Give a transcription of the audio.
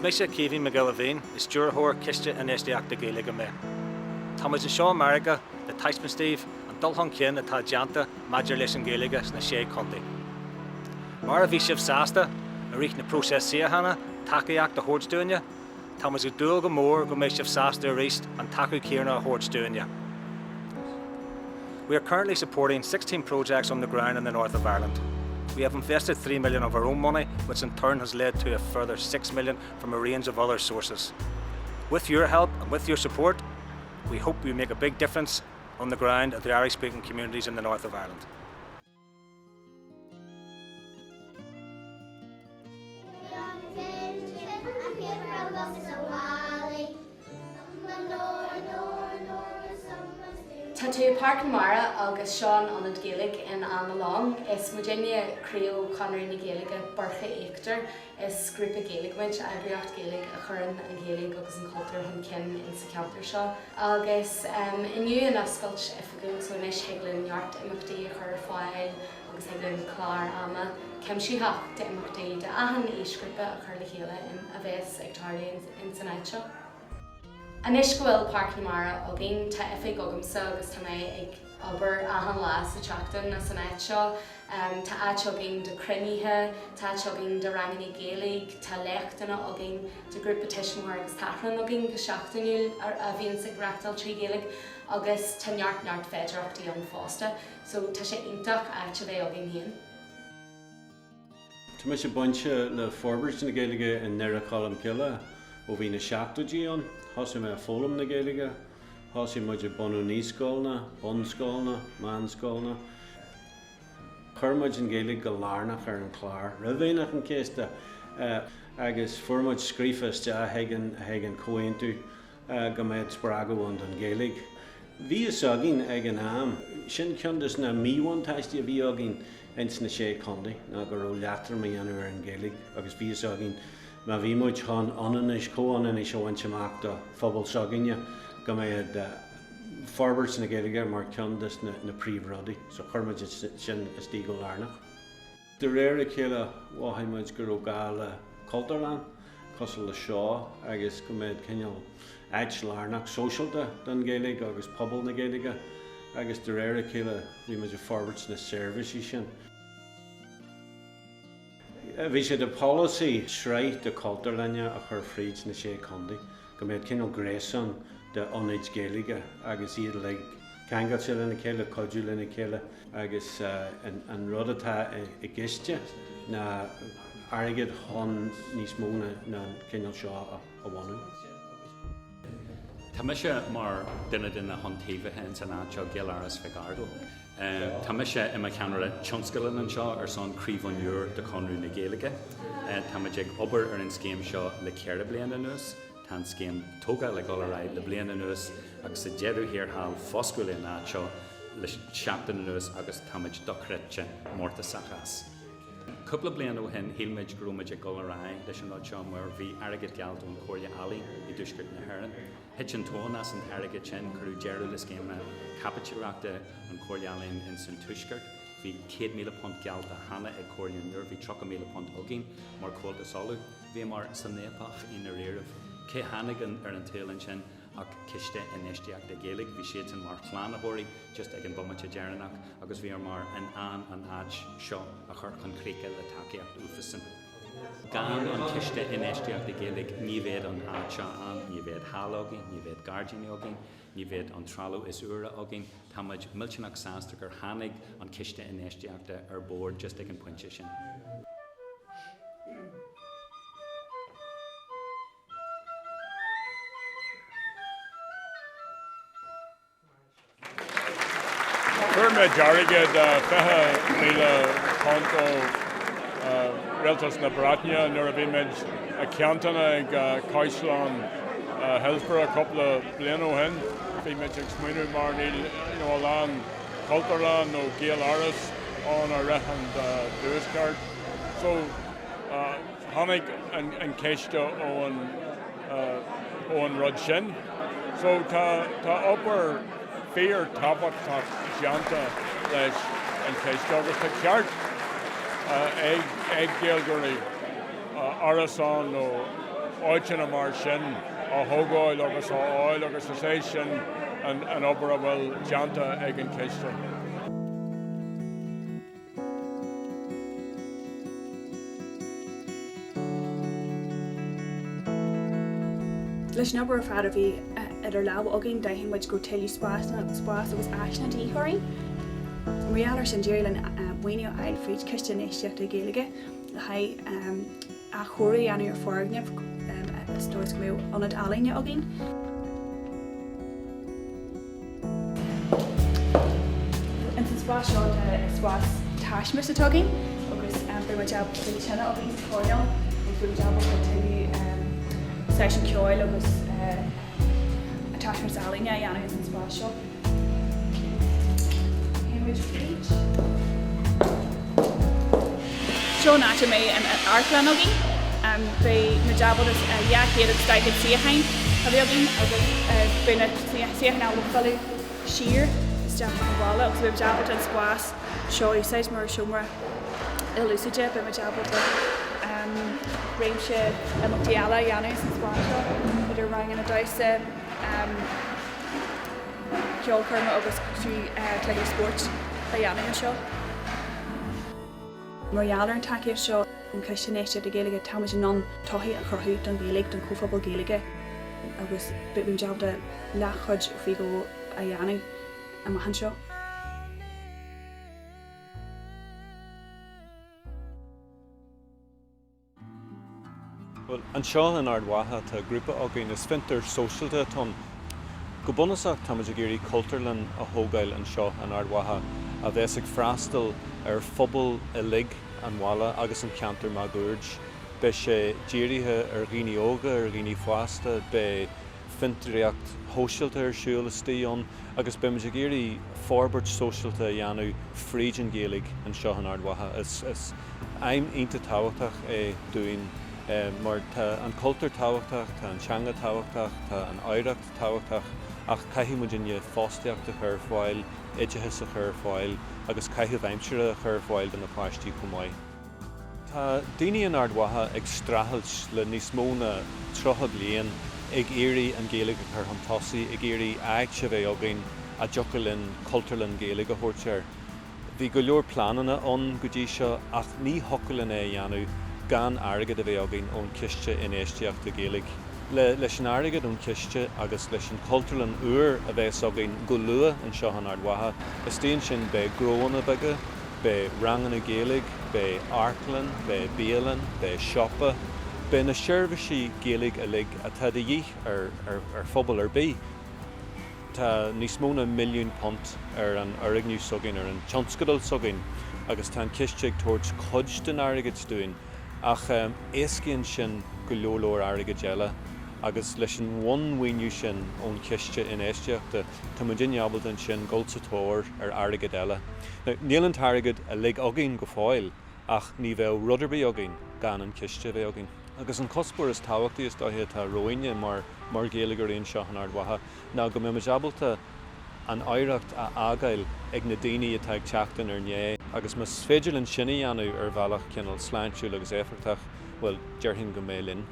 Smisha Kevi McGillavine is Dúrthóir Ciste Infheistíochta Gaeilge me. Thomas Sé Chontae, the Taisman Steve, and Dulhon Kien the t-aon Major Listen Gaeilge na Sé Chontae. Mar a bhí sibh sásta, a rith na Phróiseas Síochána, takeíocht a thódhchaí, Thomas Udul go mór go méid sibh sásta a rist and takeú céarna a thódhchaí. We are currently supporting 16 projects on the ground in the north of Ireland. We have invested 3 million of our own money, which in turn has led to a further 6 million from a range of other sources. With your help and with your support, we hope we make a big difference on the ground at the Irish-speaking communities in the north of Ireland. Tá tú Páirc Mara agus Seán Gaeilge in Anna is Virginia Creo Connery na Gaeilge barcha éachtar is grúpa Gaeilgemuid eagracht Gaeilge a churann an Gaeilge agus an cultúir chun cin in sa ceantar seo. Agus inniu an oscailt ifigún so inis heaglann neart imeachtaí a chur fáil agus heaglann clár ama ceimsíocht de imeachtaí de ahan éisgrúpa a chur le chéile in a bheits ag tarlaí in san áit seo. Anis go bhfuil Páirc Mara agin tá ifig agamsa agus tá mé ag obair ahan lá sa teachtain na san áit seo. Tá áit agin de cruiníthe, tá áit agin de rangaí Gaeilge, tá leachtainna agin de grúpa tiismóir agus taithrean agin go seachtainúil a bhíonn sa greachtal trí Gaeilge agus tá neart féidireachtaí an fásta, so tá sé iontach áit a bheith agin híon. Tá mé sé bainte le fhorbairt na Gaeilge in Nera Colm Killa ó bhí na seachtaidí Hosi me fólam na Gaeilge, hosi muid bunaíodh scólna, bun scólna, man scólna. Churmuid an Gaeilge go lárnach ar an chlár, ribhéanach an ciste agus fuairmuid scríofaiste a hegan Chinntiú go méid sprágóhaint an Gaeilge. Bhí is agin ag an am, sin ceantas na míhain taistí a bhí agin ins na Sé Chontae, ná go raibh leatrar mé anú ar an Gaeilge, agus bhí is agin Ma bhí muid chun anois cóananis a bhaint amach do phobal seoginne go méid fhorbairt na Gaeilge mar ceantas na príomhrudaí, so chuirmuid sin is tí go lárnach. De réir a chéile bháthaimuid gur ó gáil cultúir cosal le seo agus go méid cineal áit lárnach sóisialta don Gaeilge agus phobal na Gaeilge agus de réir a chéile bhí muid a fhorbairt na serviceí sin. Bhí sé de policy sreith de cultúir lenne a chur fríd na Sé Chontae go méid cineal gréasan de ionid Gaeilge agus iad le ceangailte lena chéile, codú lena chéile agus an rud atá i giste na airgid chun níos mó na cineal seo a bhhainú. Tá mise mar duine chun taobhathe in san áit seo giallaras figardal. Tá mise imime ceanra tionscailin an seo ar son críomhhainúir de chunrú na Gaeilge. Tá muid ag obair ar an scéim seo le ceithre bliain anuas, tá an scéim tógáil le golarráid le bliain anuas agus sa deireadh hir hall foscail in áit seo le seachtain anuas agus tá muid dochrite mórta sachas. Couple bliain ó hen hílmeid grúmeid ag golarráid leis an áit seo mar bhí airgid gealt ón chóirle alaí i dúsgurt na hÉireann. Hit an tónas an airgid sin chuú deireadh le scéime capitiúachta an chóirlealainn in san tuisgurt. Bhí 100 míle punt gealt a hana ag chóirleanúir, bhí 3 míle punt agin mar cóilta solú. Bhí mar san népach in a riarmh cé hanagan ar an télann sin ach Ciste Infheistíochta Gaeilge bhí siad an mar chláánabhóirí just ag an bumaite dearanach agus bhí mar an áit seo a chur chun críocha le takeíocht ufasan. Gan an Ciste Infheistíochta Gaeilge ní bhéad an áit seo an, ní bhéad hall agin, ní bhéad gardaín agin, ní bhéad an tralú is uaire agin, tá muid millteanach sásta gur tháinig an Ciste Infheistíochta ar bord just ag an pointe sin. Fuair dearige de 20 míle punt ó rialtas na Bráithne nuair a bhí muid a ceantainna ag Caisleán Hillsborough a couple of bliain ó hen. Bhí muid ag smaoinú mar níl lán cultúrán ó gCultúir an a reithan dúsgart. So tháinig an ciste ó an rud sin. So tá obair fear tábhachtach seanta leis an ciste agus tá ceart ag Gaeilge Ar Son áitina mar sin a thógáil agus a áil agus a sé sin an obair a bhfuil deanta ag an ciste. Leis an obair fad a bhí idir leabh agin daithí muid go tuilí spás agus eisna díthóirí. Riar sin déir le Maoiniú ail faoi Ciste Infheistíochta Gaeilge le haid a chóirí anú ar fhorbairt stóir go mbeadh anad alaine agin. An san spás seo spás taismis atágin agus bu mar deab tuilí sinna agin cóileáil agus bu deab go tuilí Sé Chontae agus taismis alaine a dhéanamh san spás seo. Trónáte mé an artlan agin, be na jabal is jaachéad agus daigid Síochána a bhí agin agus be na Síochána le folú sír is deach an bhála agus bh jabal an spás seo úsáid mar siomra ilúsaide be mar jabal réimse mBéal a dhéanamh san spás seo idir rang an doise ceolcurma agus cléir sport a dhéanamh seo. Mbeal an takeíoh seo an Ciste Infheistíochta Gaeilge táid an tothaí a chorthú don bhéalaigh don phobal Gaeilge agus bhím deab de lechuid faoi go a dhéanamh a maihan seo. Well, an seo an Ard Mhacha tá grúpa agin is fintar sóisialta tón. Go bunasach táid géirí cultúir a thógáil an seo an Ard Mhacha a bheits ag freastal ar phobal i lig an bhla agus an ceantar má gúird. Be sé dírithe ar bhonneaodh ar fhisiciúil be fintaríocht sóisialta ar siúil is t-aon agus be muid géirí fhorbairt sóisialta a dhéanamh fríd an Gaeilge an seo an Ard Mhacha. Is aim ionta táhachtach é dúin mar tá an cultúir táhachtach, tá an teanga táhachtach, tá an oidhreacht táhachtach ach caithfidh muid inne fáisteacht a chur fáil, idithis a chur fáil agus caithfidh aimsire a chur fáil den na páistí cumáid. Tá daoine an Ard Mhacha ag strahailt le níos mó na 30 bliain ag éirí an Gaeilge a chur an tosaí, ag éirí aigse bheith agin a dtiocfaidh linn cultúir an Gaeilge a thuirtear. Bhí go leor plananna ón go dtí seo ach ní hocail é dhéanamh gan airgid a bheith agin ón Ciste Infheistíochta Gaeilge. Leis an airgid ón Ciste agus leis an cultúir an uair a bheith agin go luath an seo an Ard Mhacha, is tíon sin be gróna beige, be rangan a Gaeilge, be artlan, be béalan, be siopa, be na seirbhísí Gaeilge a lig a tá díth ar phobal ar bí. Tá níos mó na milliún punt ar an airgniú sogin ar an tionscadal sogin agus tá an Ciste ag tuairt chuid den airgid dúin ach éascíonn sin go leor airgid eile agus leis an bhonneainiú sin ón Ciste Infheistíochta tá muid inneabhalt an sin gCultúir ar airgid eile. Níl an airgid a lig agin go fáil ach ní bheith ruderbí agin gan an Ciste bheith agin. Agus an Cuspóir is táhachtaí is dáthe tá roiine mar Gaeilge aon seo an Ard Mhacha. Ná go mbeadh abalta an oidhreacht a agail ag na daoine atá ag teachtain ar nné agus mas féidir an sinna dhéanamh ar bhealach cinnal sláintiúil agus éifreachtach bhfuil dearthainn go mé linn.